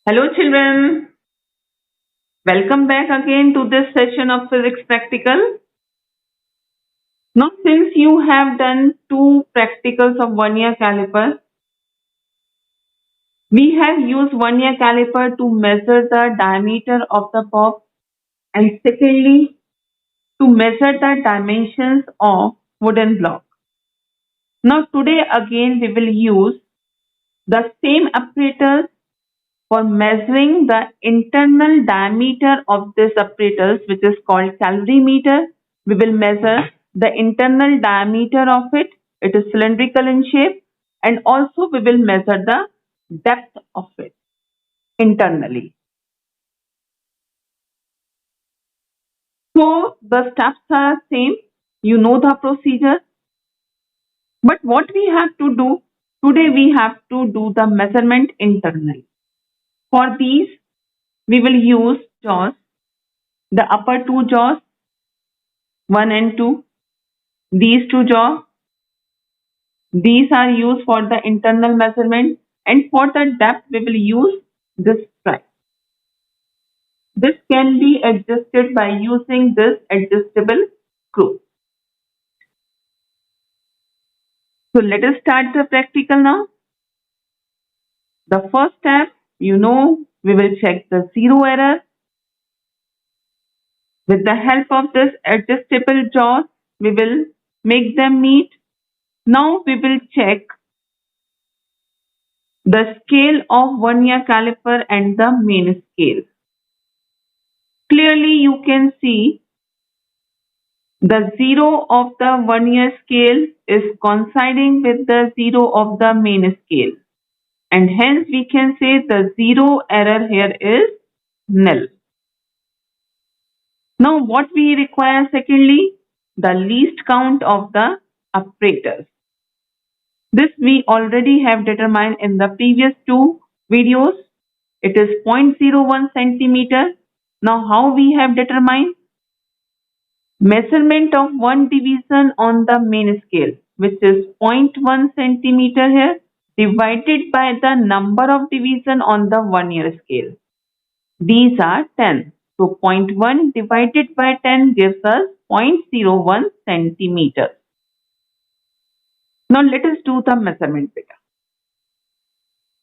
Hello, children. Welcome back again to this session of Physics Practical. Now, since you have done two practicals of 1 year caliper, we have used 1 year caliper to measure the diameter of the box and secondly, to measure the dimensions of wooden block. Now, today again we will use the same apparatus for measuring the internal diameter of this apparatus, which is called calorimeter. We will measure the internal diameter of it. It is cylindrical in shape, and also we will measure the depth of it internally. So the steps are same. You know the procedure. But what we have to do today, we have to do the measurement internally. For these, we will use jaws, the upper two jaws, 1 and 2. These two jaws, these are used for the internal measurement, and for the depth we will use this stripe. This can be adjusted by using this adjustable screw. So let us start the practical now. The first step, we will check the zero error. With the help of this adjustable jaws, we will make them meet. Now we will check the scale of 1 year caliper and the main scale. Clearly you can see the zero of the 1 year scale is coinciding with the zero of the main scale, and hence we can say the zero error here is nil. Now what we require secondly, the least count of the apparatus. This we already have determined in the previous two videos. It is 0.01 centimeter. Now how we have determined? Measurement of one division on the main scale, which is 0.1 centimeter here, divided by the number of division on the 1 year scale. These are 10. So 0.1 divided by 10 gives us 0.01 centimeter. Now let us do the measurement beta.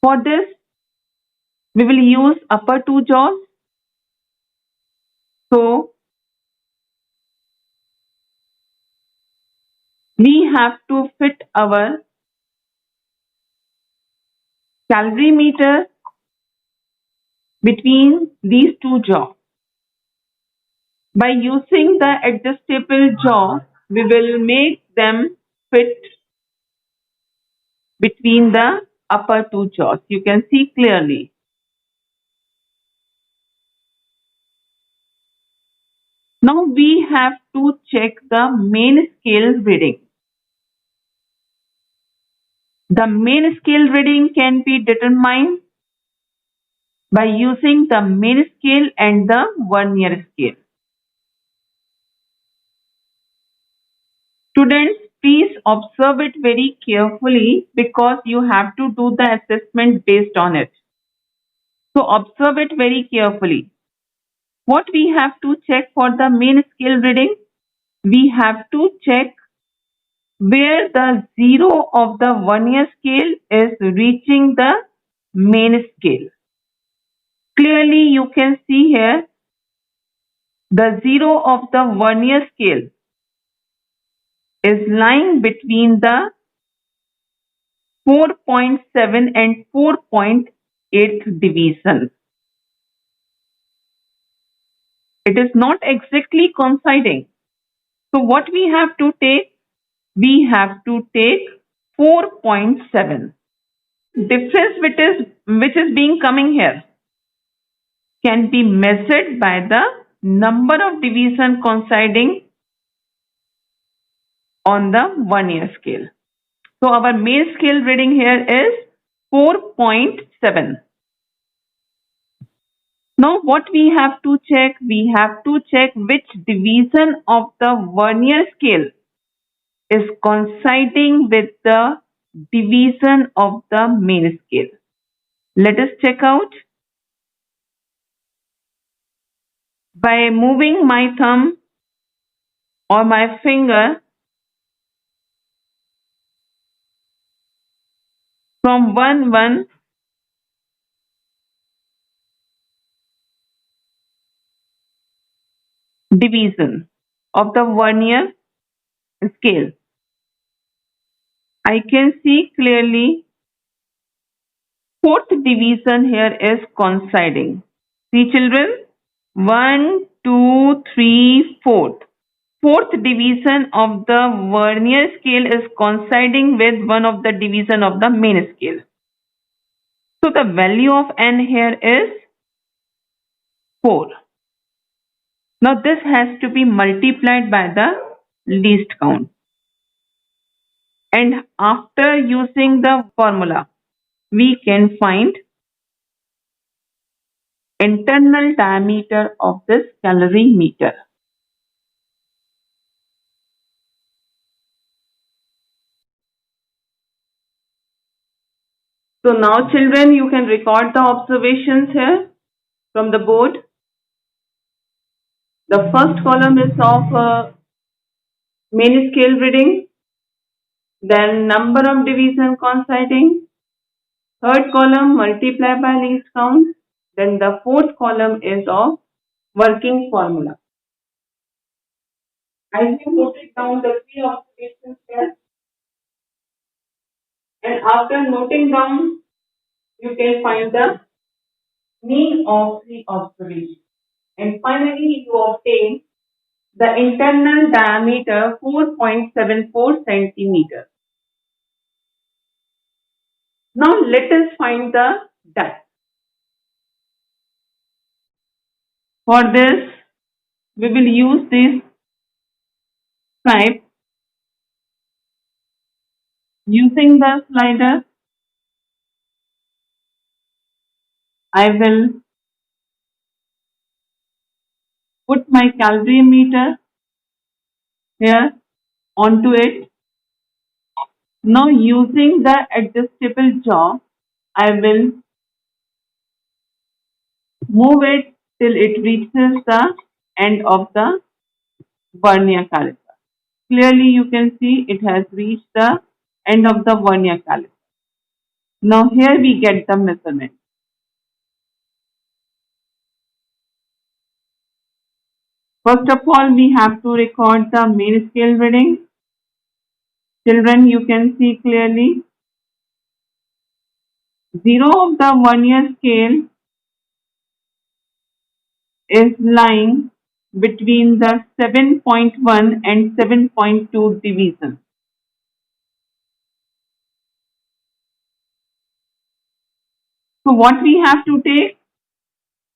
For this, we will use upper two jaws. So we have to fit our calorimeter between these two jaws. By using the adjustable jaw, we will make them fit between the upper two jaws. You can see clearly. Now we have to check the main scale reading. The main scale reading can be determined by using the main scale and the 1 year scale. Students, please observe it very carefully because you have to do the assessment based on it. So observe it very carefully. What we have to check for the main scale reading? We have to check where the zero of the 1 year scale is reaching the main scale. Clearly you can see here the zero of the 1 year scale is lying between the 4.7 and 4.8 divisions. It is not exactly coinciding. So what we have to take? We have to take 4.7. Difference which is being coming here can be measured by the number of division coinciding on the 1 year scale. So our main scale reading here is 4.7. Now what we have to check? We have to check which division of the 1 year scale is coinciding with the division of the main scale. Let us check out. by moving my thumb or my finger from one division of the vernier scale. I can see clearly fourth division here is coinciding. See children, one, two, three, fourth. Fourth division of the vernier scale is coinciding with one of the division of the main scale. So the value of n here is 4. Now this has to be multiplied by the least count. And after using the formula, we can find internal diameter of this calorimeter. So now children, you can record the observations here from the board. The first column is of main scale reading, then number of division coinciding, third column multiply by least count, then the fourth column is of working formula. I have noted down the three observations here, and after noting down, you can find the mean of three observations. And finally, you obtain the internal diameter 4.74 centimeters. Now let us find the depth. For this, we will use this stripe using the slider. I will put my calorimeter here onto it. Now using the adjustable jaw, I will move it till it reaches the end of the vernier caliper. Clearly you can see it has reached the end of the vernier caliper. Now here we get the measurement. First of all, we have to record the main scale reading. Children, you can see clearly 0 of the vernier scale is lying between the 7.1 and 7.2 division. So what we have to take?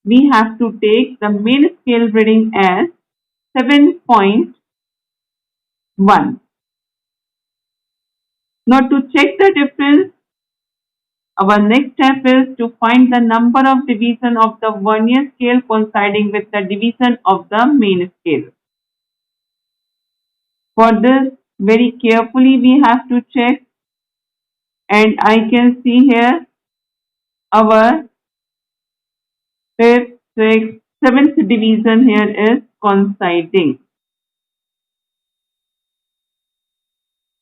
We have to take the main scale reading as 7.1. Now to check the difference, our next step is to find the number of division of the vernier scale coinciding with the division of the main scale. For this, very carefully we have to check, and I can see here our fifth, sixth, seventh division here is coinciding.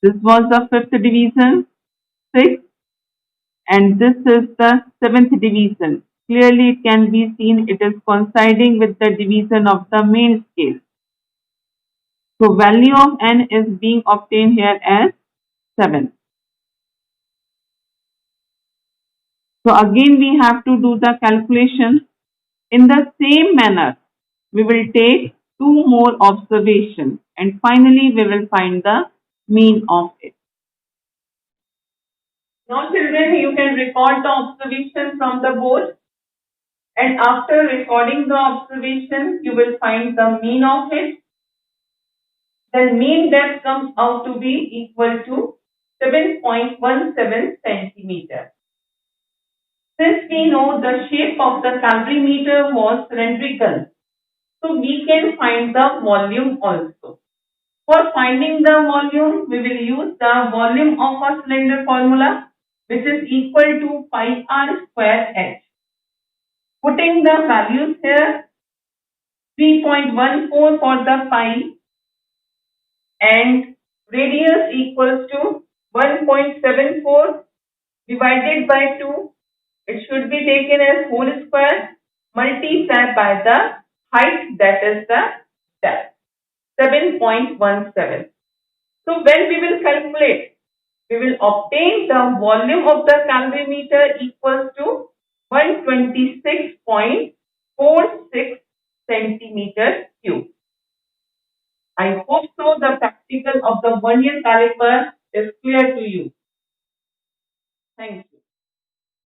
This was the fifth division, sixth, and this is the seventh division. Clearly it can be seen it is coinciding with the division of the main scale. So value of n is being obtained here as 7. So again we have to do the calculation. In the same manner, we will take 2 more observations and finally we will find the mean of it. Now children, you can record the observation from the board, and after recording the observation, you will find the mean of it. The mean depth comes out to be equal to 7.17 centimeters. Since we know the shape of the calorimeter was cylindrical, so we can find the volume also. For finding the volume, we will use the volume of a cylinder formula, which is equal to pi r square h. Putting the values here, 3.14 for the pipe, and radius equals to 1.74 divided by 2. It should be taken as whole square multiplied by the height, that is the depth, 7.17. So when we will calculate, we will obtain the volume of the calorimeter equals to 126.46 centimeter cube. I hope so the practical of the vernier caliper is clear to you. Thank you.